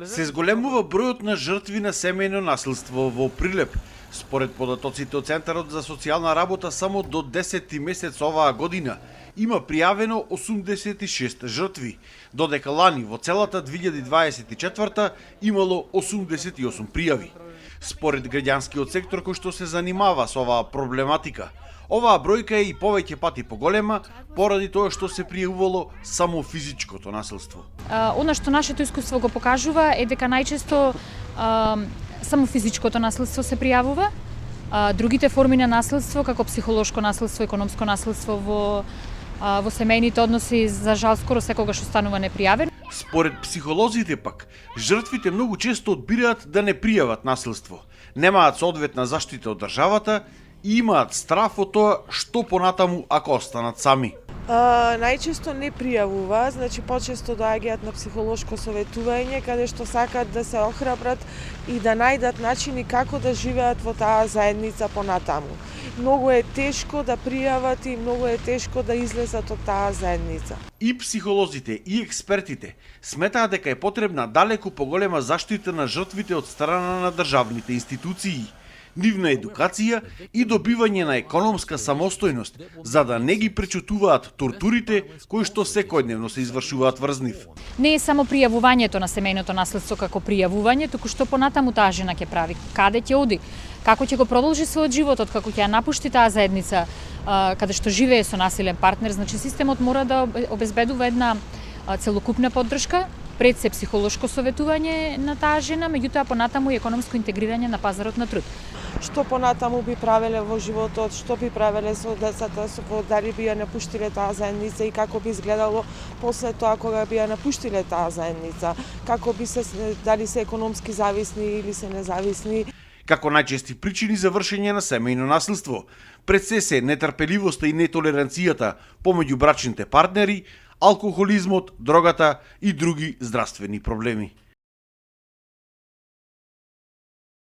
Се зголемува бројот на жртви на семејно насилство во Прилеп. Според податоците од Центарот за социјална работа, само до 10 месец оваа година има пријавено 86 жртви, додека лани во целата 2024 имало 88 пријави. Според граѓанскиот сектор кој што се занимава со оваа проблематика, оваа бројка е и повеќе пати поголема поради тоа што се пријавувало само физичкото насилство. Она што нашето искуство го покажува е дека најчесто само физичкото насилство се пријавува. Другите форми на насилство, како психолошко насилство, економско насилство во семејните односи, за жал скоро секогаш останува непријавено. Според психолозите пак, жртвите многу често одбираат да не пријават насилство, немаат соодветна заштита од државата и имаат страф од тоа што понатаму ако останат сами. Најчесто не пријавува, значи почесто доаѓаат на психолошко советување каде што сакаат да се охрабрат и да најдат начини како да живеат во таа заедница понатаму. Многу е тешко да пријават и многу е тешко да излезат од таа заедница. И психолозите и експертите сметаат дека е потребна далеку поголема заштита на жртвите од страна на државните институции, нивна едукација и добивање на економска самостојност, за да не ги пречутуваат тортурите кои што секојдневно се извршуваат врз нив. Не е само пријавувањето на семејното наследство како пријавување, туку што понатаму таа жена ќе прави, каде ќе оди, како ќе го продолжи својот живот, како ќе ја напушти таа заедница каде што живее со насилен партнер. Значи системот мора да обезбедува една целокупна поддршка, пред се психолошко советување на таа жена, меѓутоа понатаму и економско интегрирање на пазарот на труд. Што понатаму би правеле во животот, што би правеле со децата, дали би ја напуштиле таа заедница и како би изгледало после тоа кога би ја напуштиле таа заедница, како би се, дали се економски зависни или се независни. Како најчести причини за вршење на семејно насилство, пред се нетрпеливоста и нетолеранцијата помеѓу брачните партнери, алкохолизмот, дрогата и други здравствени проблеми.